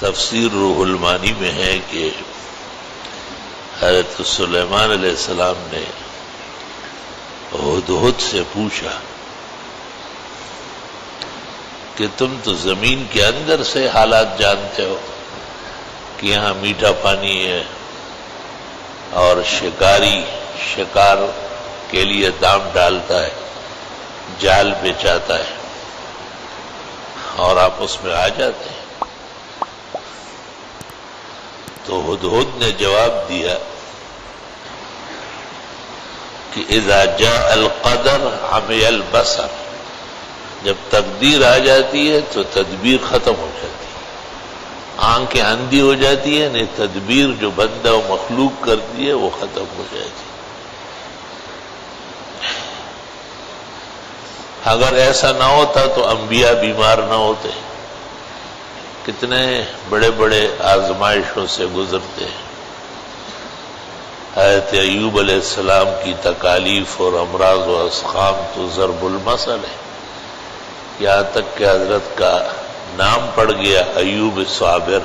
تفسیر روح المانی میں ہے کہ حضرت سلیمان علیہ السلام نے ہدہد سے پوچھا کہ تم تو زمین کے اندر سے حالات جانتے ہو کہ یہاں میٹھا پانی ہے اور شکاری شکار کے لیے دام ڈالتا ہے، جال بچھاتا ہے اور آپ اس میں آ جاتے ہیں۔ تو ہدہد نے جواب دیا کہ اذا جاء القدر عمی البصر، جب تقدیر آ جاتی ہے تو تدبیر ختم ہو جاتی ہے، آنکھیں اندھی ہو جاتی ہے، نہیں تدبیر جو بندہ و مخلوق کرتی ہے وہ ختم ہو جاتی ہے۔ اگر ایسا نہ ہوتا تو انبیاء بیمار نہ ہوتے، کتنے بڑے بڑے آزمائشوں سے گزرتے ہیں۔ حضرت ایوب علیہ السلام کی تکالیف اور امراض و اسقام تو ضرب المثل ہے، یہاں تک کہ حضرت کا نام پڑ گیا ایوب صابر۔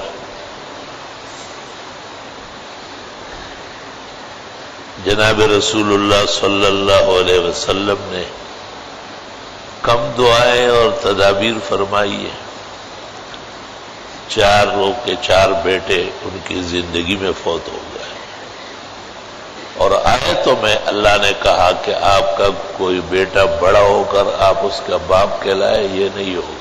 جناب رسول اللہ صلی اللہ علیہ وسلم نے کم دعائیں اور تدابیر فرمائی ہے۔ 4 لوگ کے 4 بیٹے ان کی زندگی میں فوت ہو گئے، اور آیتوں میں اللہ نے کہا کہ آپ کا کوئی بیٹا بڑا ہو کر آپ اس کا باپ کہلائے، یہ نہیں ہوگا۔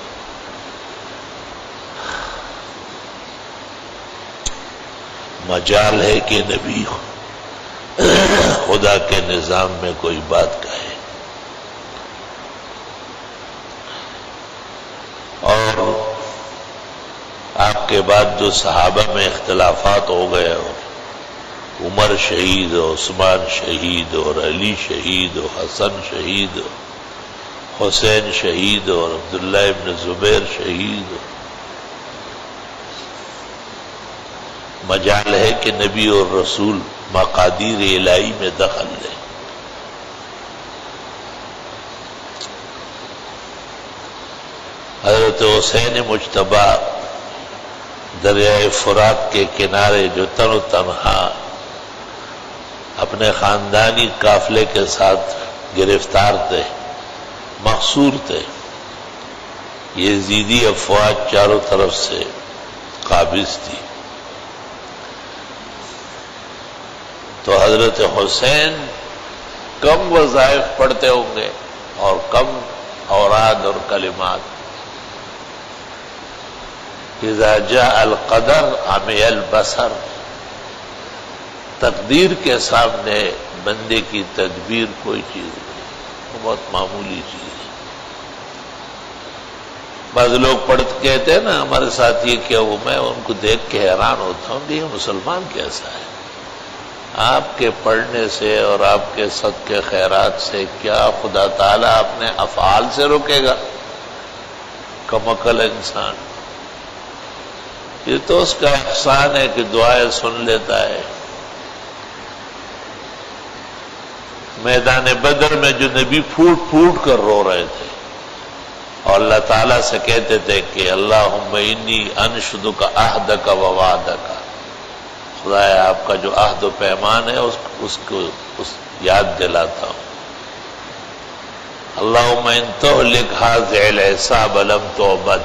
مجال ہے کہ نبی خدا کے نظام میں کوئی بات کہے، اور آپ کے بعد جو صحابہ میں اختلافات ہو گئے، عمر شہید ہو، عثمان شہید ہو، اور علی شہید ہو، حسن شہید ہو، حسین شہید ہو، اور عبداللہ ابن زبیر شہید ہو، مجال ہے کہ نبی اور رسول مقادیر الہی میں دخل لیں۔ حضرت حسین مجتبی دریائے فرات کے کنارے جو تن و تنہا اپنے خاندانی قافلے کے ساتھ گرفتار تھے، محصور تھے، یزیدی افواج چاروں طرف سے قابض تھی، تو حضرت حسین کم وظائف پڑھتے ہوں گے اور کم اوراد اور کلمات۔ اذا جاء القدر عمی البصر، تقدیر کے سامنے بندے کی تدبیر کوئی چیز نہیں، وہ بہت معمولی چیز ہے۔ بعض لوگ کہتے ہیں نا ہمارے ساتھ یہ کیا وہ، میں ان کو دیکھ کے حیران ہوتا ہوں کہ یہ مسلمان کیسا ہے؟ آپ کے پڑھنے سے اور آپ کے صدقے خیرات سے کیا خدا تعالیٰ اپنے افعال سے روکے گا؟ کم عقل انسان، یہ تو اس کا احسان ہے کہ دعائیں سن لیتا ہے۔ میدان بدر میں جو نبی پھوٹ پھوٹ کر رو رہے تھے اور اللہ تعالیٰ سے کہتے تھے کہ اللہم انی انشدک عہدک و وعدک، خدایا آپ کا جو عہد و پیمان ہے اس کو یاد دلاتا ہوں۔ اللہم ان تہلک ھذہ العصاب لم تعبد،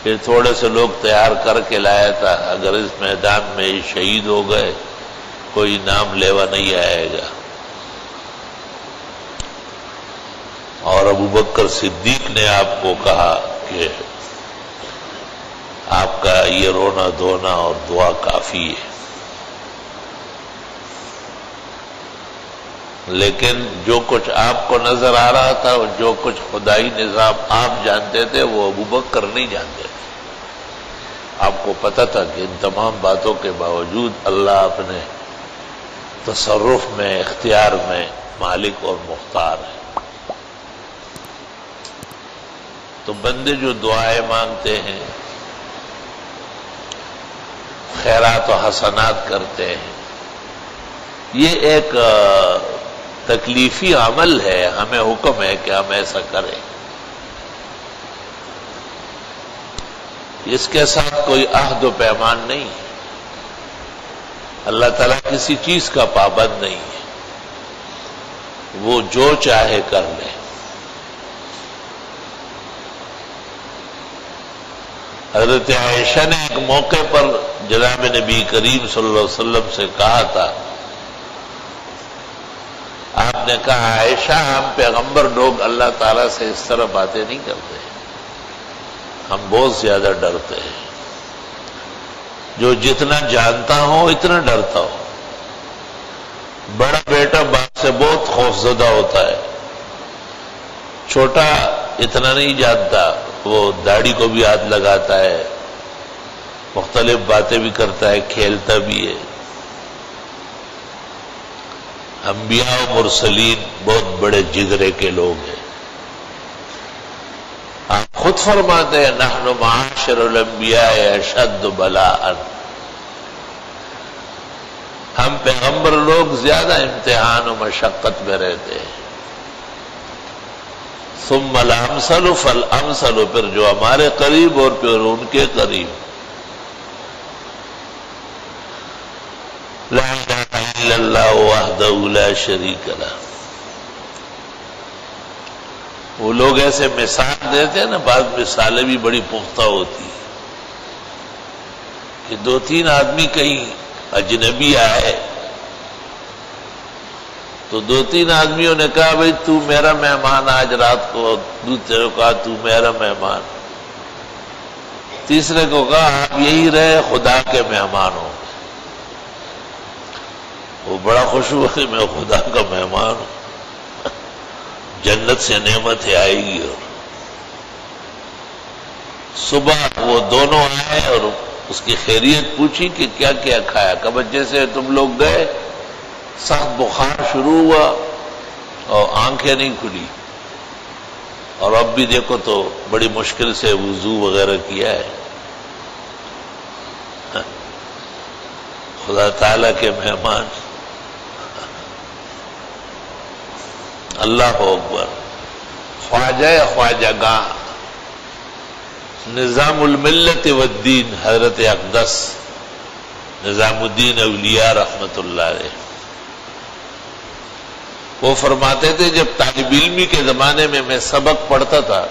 پھر تھوڑے سے لوگ تیار کر کے لایا تھا، اگر اس میدان میں یہ شہید ہو گئے کوئی نام لیوا نہیں آئے گا۔ اور ابو بکر صدیق نے آپ کو کہا کہ آپ کا یہ رونا دھونا اور دعا کافی ہے، لیکن جو کچھ آپ کو نظر آ رہا تھا، جو کچھ خدائی نظام آپ جانتے تھے وہ ابو بکر نہیں جانتے تھے۔ آپ کو پتہ تھا کہ ان تمام باتوں کے باوجود اللہ اپنے تصرف میں، اختیار میں مالک اور مختار ہے۔ تو بندے جو دعائیں مانگتے ہیں، خیرات و حسنات کرتے ہیں، یہ ایک تکلیفی عمل ہے، ہمیں حکم ہے کہ ہم ایسا کریں۔ اس کے ساتھ کوئی عہد و پیمان نہیں ہے. اللہ تعالیٰ کسی چیز کا پابند نہیں ہے، وہ جو چاہے کر لے. حضرت عائشہ نے ایک موقع پر جناب نبی کریم صلی اللہ علیہ وسلم سے کہا تھا، آپ نے کہا عائشہ ہم پیغمبر لوگ اللہ تعالیٰ سے اس طرح باتیں نہیں کرتے، ہم بہت زیادہ ڈرتے ہیں. جو جتنا جانتا ہو اتنا ڈرتا ہو. بڑا بیٹا باپ سے بہت خوفزدہ ہوتا ہے، چھوٹا اتنا نہیں جانتا، وہ داڑھی کو بھی ہاتھ لگاتا ہے، مختلف باتیں بھی کرتا ہے، کھیلتا بھی ہے. انبیاء و مرسلین بہت بڑے جگرے کے لوگ ہیں. آپ خود فرماتے ہیں نحن معاشر الانبیاء اشد بلاء، ہم پیغمبر لوگ زیادہ امتحان و مشقت میں رہتے ہیں. ثم الامثل فالامثل، پھر جو ہمارے قریب اور پھر ان کے قریب. لا الہ الا اللہ وحدہ لا شریک لہ. وہ لوگ ایسے مثال دیتے ہیں نا، بعض مثالیں بھی بڑی پختہ ہوتی ہیں کہ 2-3 آدمی کہیں اجنبی آئے تو 2-3 آدمیوں نے کہا بھئی تو میرا مہمان آج رات کو، دوسرے کو کہا تو میرا مہمان، تیسرے کو کہا آپ یہی رہے خدا کے مہمان ہوں. وہ بڑا خوش ہوا کہ میں خدا کا مہمان ہوں، جنت سے نعمتیں آئے گی. اور صبح وہ دونوں آئے اور اس کی خیریت پوچھی کہ کیا کیا کھایا. کہا جیسے تم لوگ گئے سخت بخار شروع ہوا اور آنکھیں نہیں کھلی، اور اب بھی دیکھو تو بڑی مشکل سے وضو وغیرہ کیا ہے. خدا تعالیٰ کے مہمان. اللہ اکبر. خواجہ گاہ نظام الملت والدین حضرت اقدس نظام الدین اولیاء رحمت اللہ علیہ، وہ فرماتے تھے جب طالب علمی کے زمانے میں میں سبق پڑھتا تھا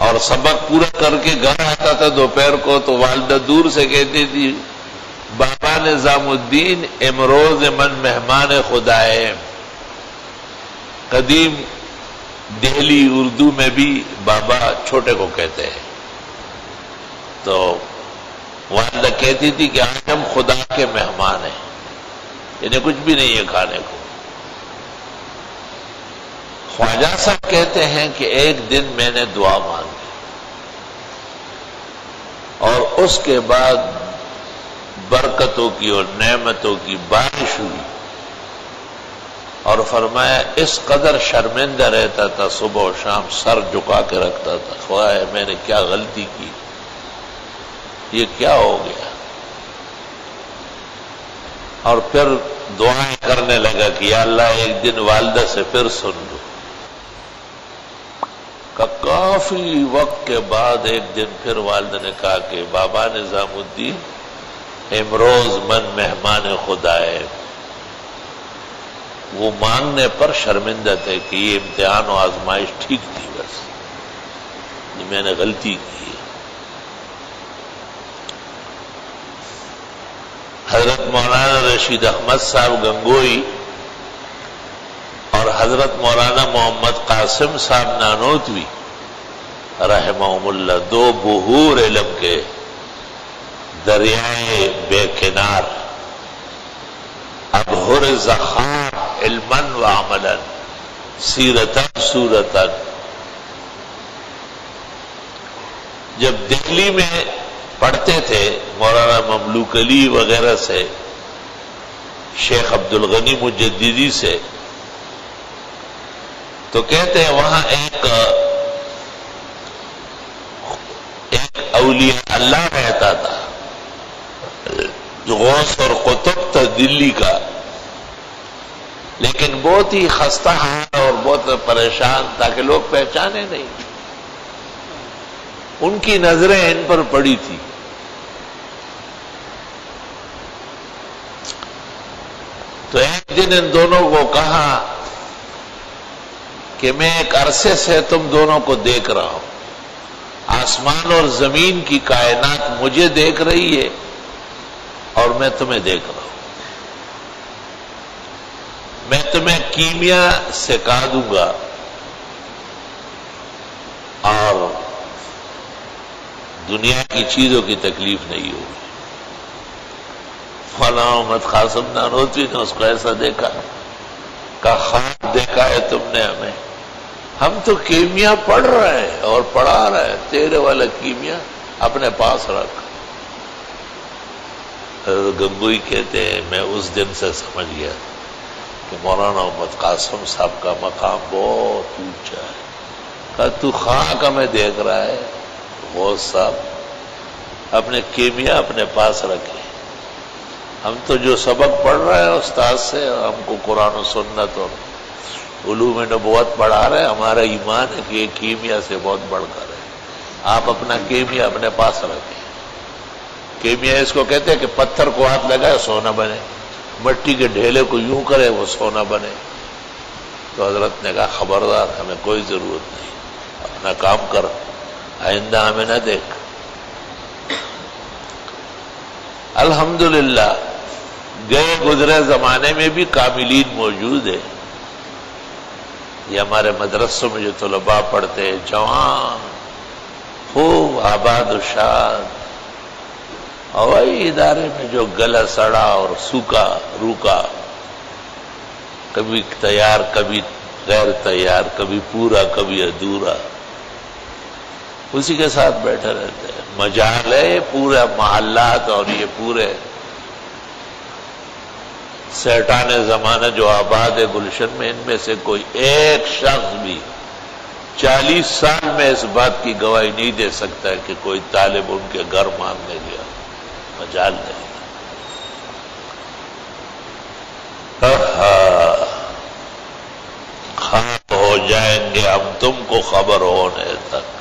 اور سبق پورا کر کے گھر آتا تھا دوپہر کو، تو والدہ دور سے کہتی تھی بابا نظام الدین امروز من مہمان خدا ہے. قدیم دہلی اردو میں بھی بابا چھوٹے کو کہتے ہیں. تو والدہ کہتی تھی کہ آج ہم خدا کے مہمان ہیں، انہیں کچھ بھی نہیں ہے کھانے کو. خواجہ صاحب کہتے ہیں کہ ایک دن میں نے دعا مانگی اور اس کے بعد برکتوں کی اور نعمتوں کی بارش ہوئی، اور فرمایا اس قدر شرمندہ رہتا تھا، صبح و شام سر جھکا کے رکھتا تھا، خواہ میں نے کیا غلطی کی، یہ کیا ہو گیا. اور پھر دعائیں کرنے لگا کہ یا اللہ ایک دن والدہ سے پھر سن لو. کافی وقت کے بعد ایک دن پھر والدہ نے کہا کہ بابا نظام الدین امروز من مہمان خدا ہے. وہ مانگنے پر شرمندہ تھے کہ یہ امتحان و آزمائش ٹھیک تھی، بس یہ میں نے غلطی کی. حضرت مولانا رشید احمد صاحب گنگوئی اور حضرت مولانا محمد قاسم صاحب نانوتوی رحمہم اللہ، 2 بحور علم کے دریائے بے کنار، ابحر زخار علما و عملا سیرتا صورتا. جب دہلی میں پڑھتے تھے مولانا مملوک علی وغیرہ سے، شیخ عبد الغنی مجددی سے، تو کہتے ہیں وہاں ایک اولیاء اللہ رہتا تھا جو غوث اور قطب تھا دلی کا، لیکن بہت ہی خستہ حال اور بہت پریشان تھا کہ لوگ پہچانے نہیں. ان کی نظریں ان پر پڑی تھی. تو ایک دن ان دونوں کو کہا کہ میں ایک عرصے سے تم دونوں کو دیکھ رہا ہوں. آسمان اور زمین کی کائنات مجھے دیکھ رہی ہے اور میں تمہیں دیکھ رہا ہوں. میں تمہیں کیمیا سکھا دوں گا اور دنیا کی چیزوں کی تکلیف نہیں ہوگی. مولانا محمد قاسم نانوتوی نے اس کو ایسا دیکھا کہ خواب دیکھا ہے تم نے ہمیں. ہم تو کیمیا پڑھ رہے ہیں اور پڑھا رہے ہیں، تیرے والا کیمیا اپنے پاس رکھ. گنگوئی کہتے ہیں میں اس دن سے سمجھ گیا کہ مولانا محمد قاسم صاحب کا مقام بہت اونچا ہے. کہا تو خاک ہمیں دیکھ رہا ہے، غوث صاحب اپنے کیمیا اپنے پاس رکھے. ہم تو جو سبق پڑھ رہے ہیں استاد سے، ہم کو قرآن و سنت اور علوم نبوت پڑھا رہے ہیں، ہمارا ایمان ہے کہ یہ کیمیا سے بہت بڑھ کر ہے. آپ اپنا کیمیا اپنے پاس رکھیں. کیمیا اس کو کہتے ہیں کہ پتھر کو ہاتھ لگائے سونا بنے، مٹی کے ڈھیلے کو یوں کرے وہ سونا بنے. تو حضرت نے کہا خبردار، ہمیں کوئی ضرورت نہیں، اپنا کام کر، آئندہ ہمیں نہ دیکھ. الحمدللہ گئے گزرے زمانے میں بھی کاملین موجود ہے. یہ ہمارے مدرسوں میں جو طلباء پڑھتے ہیں، جوان خوب آباد و شاد، اور وہی ادارے میں جو گلا سڑا اور سوکھا روکا، کبھی تیار کبھی غیر تیار، کبھی پورا کبھی ادھورا، اسی کے ساتھ بیٹھے رہتے ہیں. مجال ہے یہ پورے محلات اور یہ پورے سیٹان زمانہ جو آباد ہے گلشن میں، ان میں سے کوئی ایک شخص بھی 40 سال میں اس بات کی گواہی نہیں دے سکتا ہے کہ کوئی طالب ان کے گھر مانگنے گیا. مجال نہیں. خاک ہو جائیں گے ہم تم کو خبر ہونے تک.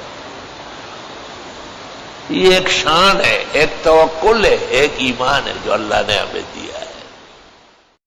یہ ایک شان ہے، ایک توکل ہے، ایک ایمان ہے جو اللہ نے ہمیں دیا.